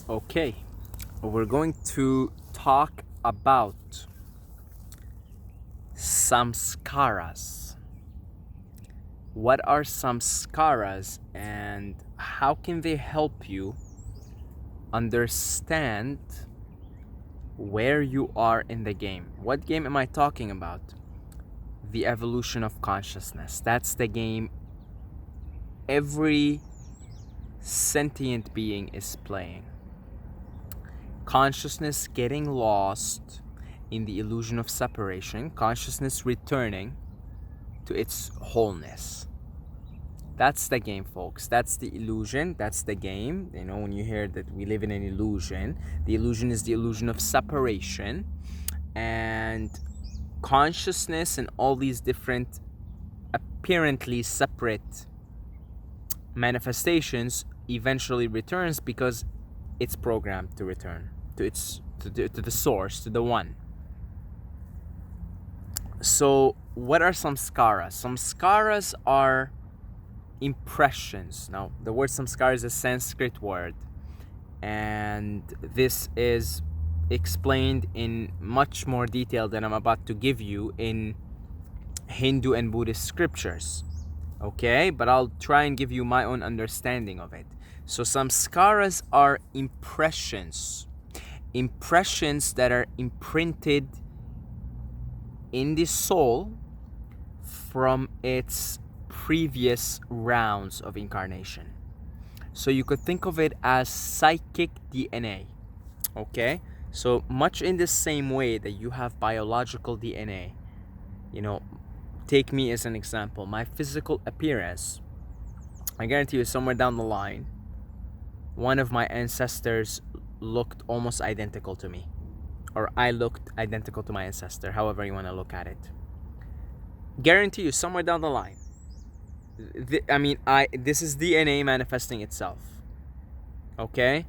Okay, we're going to talk about samskaras. What are samskaras and how can they help you understand where you are in the game? What game am I talking about? The evolution of consciousness. That's the game every sentient being is playing. Consciousness getting lost in the illusion of separation, consciousness returning to its wholeness. That's the game, folks. That's the illusion. That's the game. You know, when you hear that we live in an illusion, the illusion is the illusion of separation. And consciousness and all these different apparently separate manifestations eventually returns because it's programmed to return to the source, to the one. So what are samskaras? Samskaras are impressions. Now, the word samskara is a Sanskrit word, and this is explained in much more detail than I'm about to give you in Hindu and Buddhist scriptures. Okay, but I'll try and give you my own understanding of it. So samskaras are impressions that are imprinted in the soul from its previous rounds of incarnation. So you could think of it as psychic DNA. Okay, so much in the same way that you have biological DNA. You know, take me as an example. My physical appearance, I guarantee you, somewhere down the line, one of my ancestors looked almost identical to me, or I looked identical to my ancestor, however you want to look at it. Guarantee you, somewhere down the line, this is DNA manifesting itself. Okay,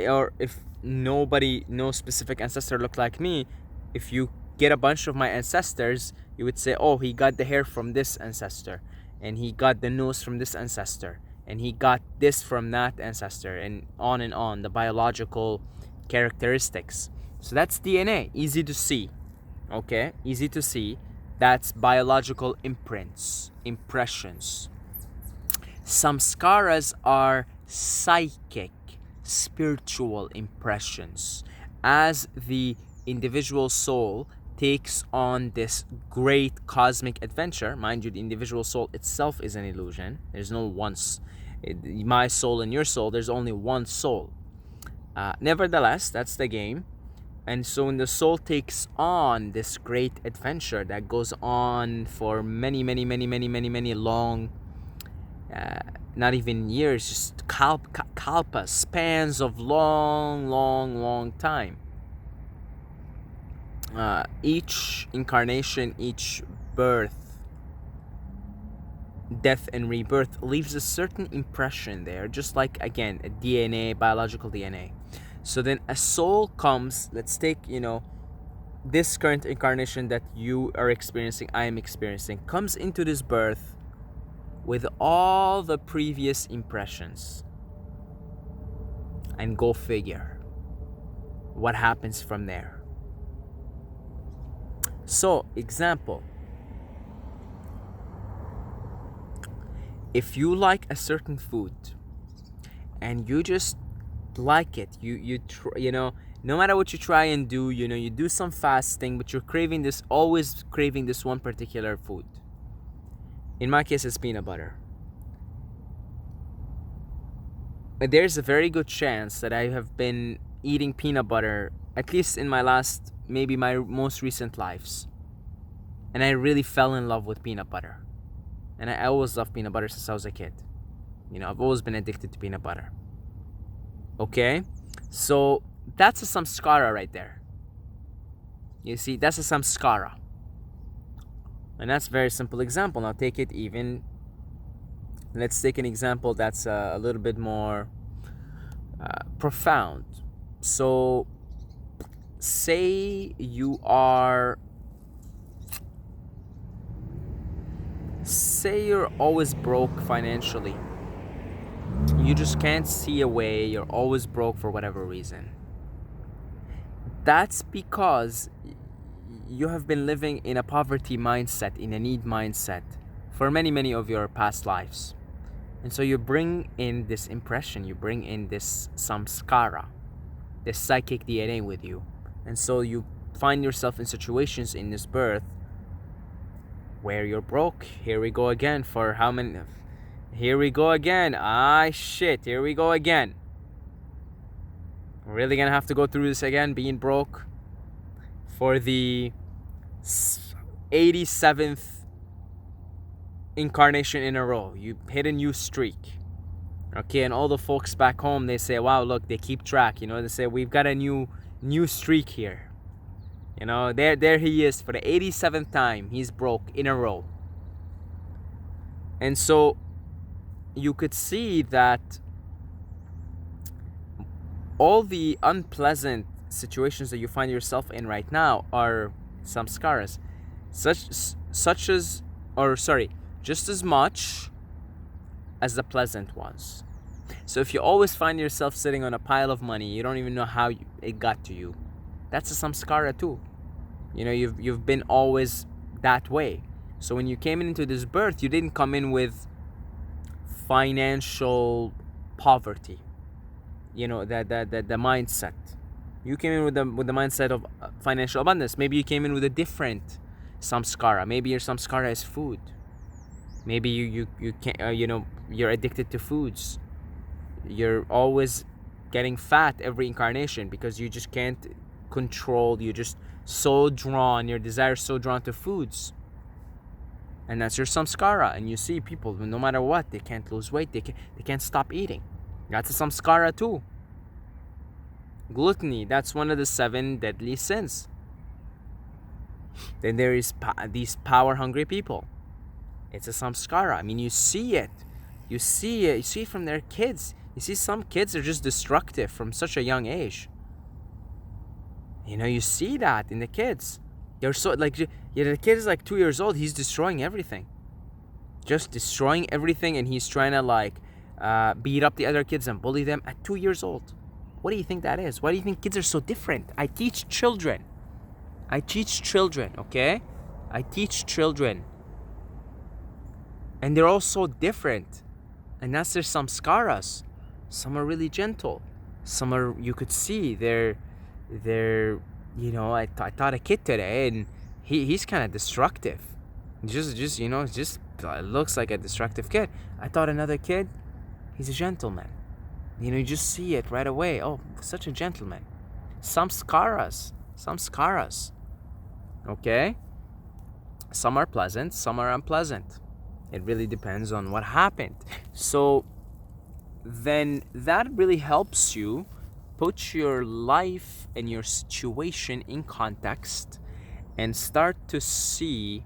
or if no specific ancestor looked like me, if you get a bunch of my ancestors, you would say, oh, he got the hair from this ancestor, and he got the nose from this ancestor, and he got this from that ancestor, and on, the biological characteristics. So that's DNA, easy to see. Okay, easy to see. That's biological imprints, impressions. Samskaras are psychic, spiritual impressions. As the individual soul takes on this great cosmic adventure, mind you, the individual soul itself is an illusion. There's no once. My soul and your soul, there's only one soul. Nevertheless, that's the game. And so when the soul takes on this great adventure that goes on for many long, not even years, just kalpas, spans of long time. Each incarnation, each birth, death and rebirth leaves a certain impression there, just like, again, a DNA, biological DNA. So then a soul comes, let's take, this current incarnation that you are experiencing, I am experiencing, comes into this birth with all the previous impressions. And go figure what happens from there. So, example, if you like a certain food and you just like it, no matter what you try and do, you do some fasting, but you're always craving this one particular food. In my case, it's peanut butter. There's a very good chance that I have been eating peanut butter, at least in my most recent lives. And I really fell in love with peanut butter. And I always loved peanut butter since I was a kid. I've always been addicted to peanut butter. Okay? So that's a samskara right there. You see, that's a samskara. And that's a very simple example. Now take it even, let's take an example that's a little bit more profound. So say you're always broke financially. You just can't see a way. You're always broke for whatever reason. That's because you have been living in a poverty mindset, in a need mindset, for many of your past lives. And so you bring in this impression, you bring in this samskara, this psychic DNA with you. And so you find yourself in situations in this birth where you're broke. Here we go again. For how many? Here we go again. Here we go again. We're really gonna have to go through this again, being broke for the 87th incarnation in a row. You hit a new streak. Okay, and all the folks back home, they say, wow, look, they keep track. They say, we've got a new streak here. There he is for the 87th time. He's broke in a row. And so you could see that all the unpleasant situations that you find yourself in right now are samskaras, just as much as the pleasant ones. So if you always find yourself sitting on a pile of money, you don't even know how it got to you, that's a samskara too. You've been always that way. So when you came into this birth, you didn't come in with financial poverty, the mindset. You came in with the mindset of financial abundance. Maybe you came in with a different samskara. Maybe your samskara is food. Maybe you can't, you're addicted to foods. You're always getting fat every incarnation because you just can't control. You're just so drawn. Your desire is so drawn to foods. And that's your samskara. And you see people, no matter what, they can't lose weight. They can't stop eating. That's a samskara too. Gluttony, that's one of the 7 deadly sins. Then there is these power-hungry people. It's a samskara. I mean, you see it. You see it from their kids. You see some kids are just destructive from such a young age. You see that in the kids. They're so, the kid is 2 years old. He's destroying everything. Just destroying everything, and he's trying to beat up the other kids and bully them at 2 years old. What do you think that is? Why do you think kids are so different? I teach children, okay? I teach children. And they're all so different. And that's their samskaras. Some are really gentle. Some are, you could see, they're I taught a kid today, and he's kind of destructive. Just looks like a destructive kid. I taught another kid, he's a gentleman. You just see it right away. Oh, such a gentleman. Samskaras. Okay? Some are pleasant, some are unpleasant. It really depends on what happened. So then that really helps you put your life and your situation in context and start to see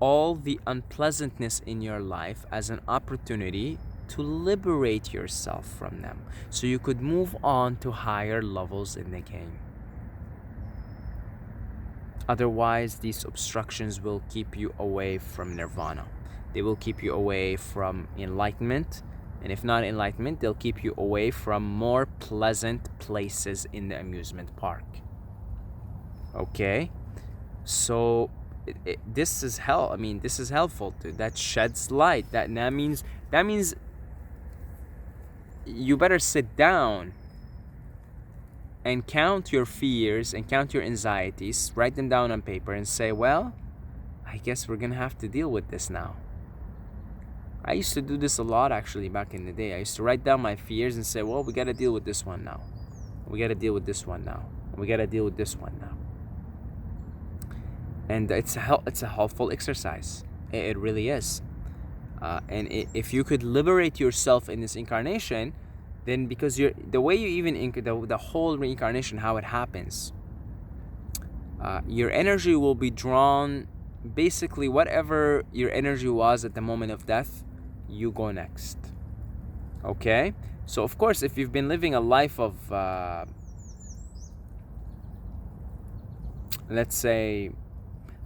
all the unpleasantness in your life as an opportunity to liberate yourself from them, so you could move on to higher levels in the game. Otherwise, these obstructions will keep you away from nirvana. They will keep you away from enlightenment, and if not enlightenment, they'll keep you away from more pleasant places in the amusement park. Okay? So this is hell. I mean, this is helpful too. That sheds light. That means you better sit down and count your fears and count your anxieties, write them down on paper and say, well, I guess we're gonna have to deal with this now. I used to do this a lot actually back in the day. I used to write down my fears and say, well, we gotta deal with this one now. We gotta deal with this one now. We gotta deal with this one now. And it's a helpful exercise. It really is. And if you could liberate yourself in this incarnation, then because the way you even the whole reincarnation, how it happens, your energy will be drawn. Basically, whatever your energy was at the moment of death, you go next. Okay? So of course, if you've been living a life of let's say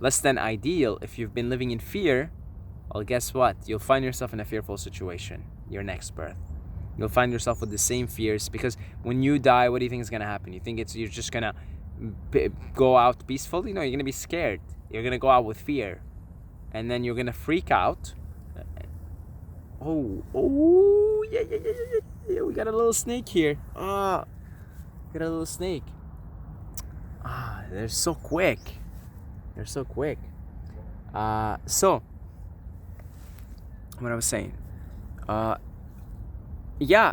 less than ideal, if you've been living in fear, well, guess what? You'll find yourself in a fearful situation. your next birth. You'll find yourself with the same fears, because when you die, what do you think is going to happen? You think you're just going to go out peacefully? No, you're going to be scared. You're going to go out with fear. And then you're going to freak out. Oh, yeah. We got a little snake here. We got a little snake. They're so quick. So, what I was saying. Yeah,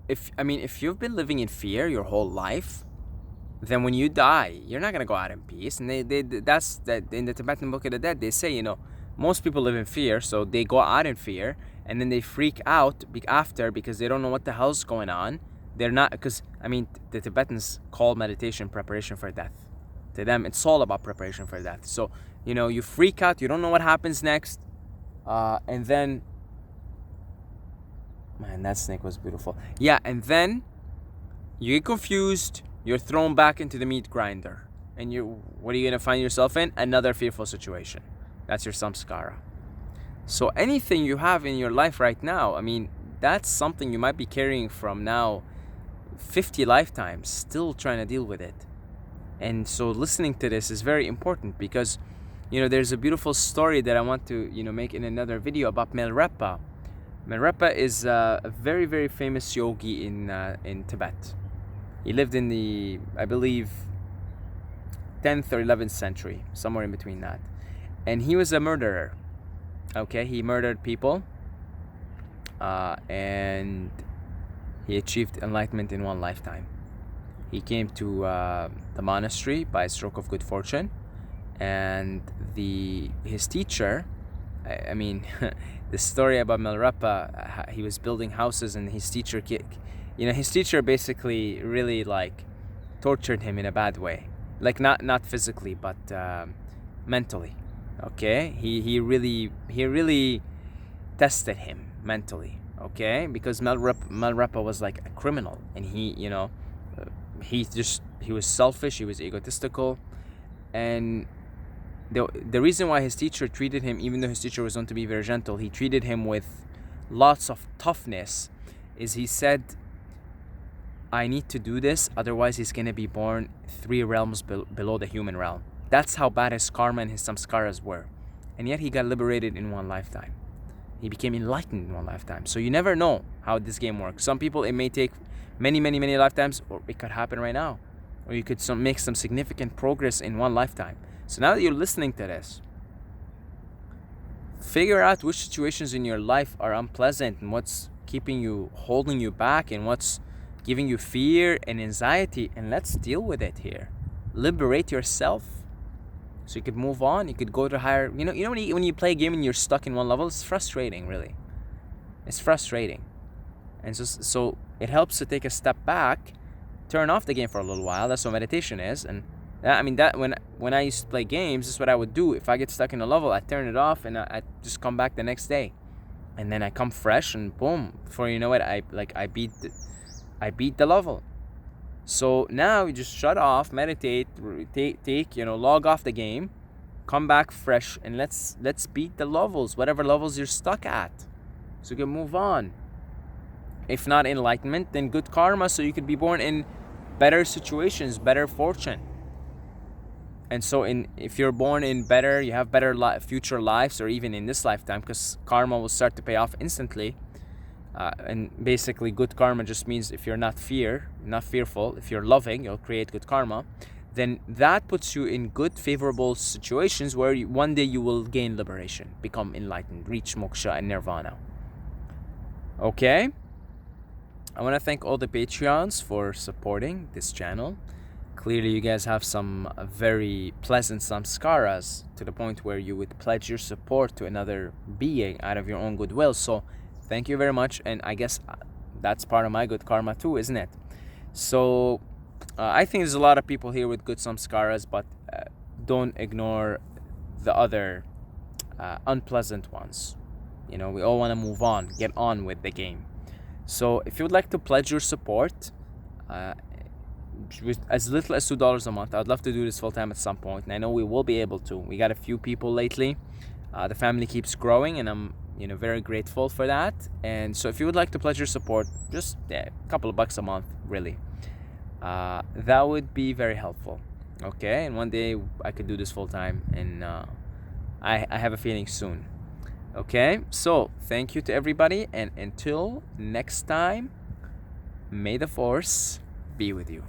if you've been living in fear your whole life, then when you die, you're not gonna go out in peace. And that's that in the Tibetan Book of the Dead, they say, most people live in fear, so they go out in fear, and then they freak out after, because they don't know what the hell's going on. They're not, because the Tibetans call meditation preparation for death. To them, it's all about preparation for death. So you freak out, you don't know what happens next, and then, man, that snake was beautiful. Yeah, and then you get confused, you're thrown back into the meat grinder, and what are you gonna find yourself in? Another fearful situation. That's your samskara. So anything you have in your life right now, that's something you might be carrying from now 50 lifetimes, still trying to deal with it. And so listening to this is very important, because there's a beautiful story that I want to make in another video about Milarepa. Milarepa is a very, very famous yogi in Tibet. He lived in the, I believe, 10th or 11th century, somewhere in between that. And he was a murderer. Okay, he murdered people, and he achieved enlightenment in one lifetime. He came to the monastery by a stroke of good fortune, and his teacher, the story about Milarepa, he was building houses, and his teacher basically really tortured him in a bad way, not physically, but mentally. Okay, he really tested him mentally. Okay, because Milarepa was like a criminal, and he was selfish, he was egotistical, and the reason why his teacher treated him, even though his teacher was known to be very gentle, he treated him with lots of toughness, is he said, I need to do this, otherwise he's going to be born 3 realms below the human realm. That's how bad his karma and his samskaras were. And yet he got liberated in one lifetime. He became enlightened in one lifetime. So you never know how this game works. Some people, it may take many, many, many lifetimes, or it could happen right now. Or you could make some significant progress in one lifetime. So now that you're listening to this, figure out which situations in your life are unpleasant, and what's holding you back, and what's giving you fear and anxiety, and let's deal with it here. Liberate yourself, so you could move on. You could go to higher. When you play a game and you're stuck in one level, it's frustrating. Really, it's frustrating, and so it helps to take a step back, turn off the game for a little while. That's what meditation is. And that when I used to play games, this is what I would do. If I get stuck in a level, I turn it off, and I just come back the next day, and then I come fresh, and boom, before you know it, I beat the level. So now you just shut off, meditate, log off the game, come back fresh, and let's beat the levels, whatever levels you're stuck at, so you can move on. If not enlightenment, then good karma, so you could be born in better situations, better fortune. And so if you're born in better, you have better future lives, or even in this lifetime, because karma will start to pay off instantly. And basically good karma just means if you're not fearful, if you're loving, you'll create good karma. Then that puts you in good, favorable situations where one day you will gain liberation, become enlightened, reach moksha and nirvana. Okay? I want to thank all the Patreons for supporting this channel. Clearly you guys have some very pleasant samskaras, to the point where you would pledge your support to another being out of your own goodwill. So thank you very much, and I guess that's part of my good karma too, isn't it? So I think there's a lot of people here with good samskaras, but don't ignore the other unpleasant ones. We all want to move on, get on with the game. So if you would like to pledge your support, with as little as $2 a month, I'd love to do this full time at some point, and I know we will be able to. We got a few people lately. The family keeps growing, and I'm very grateful for that. And so if you would like to pledge your support, just a couple of bucks a month, really, that would be very helpful. Okay, and one day I could do this full time, and I have a feeling soon. Okay, so thank you to everybody, and until next time, may the force be with you.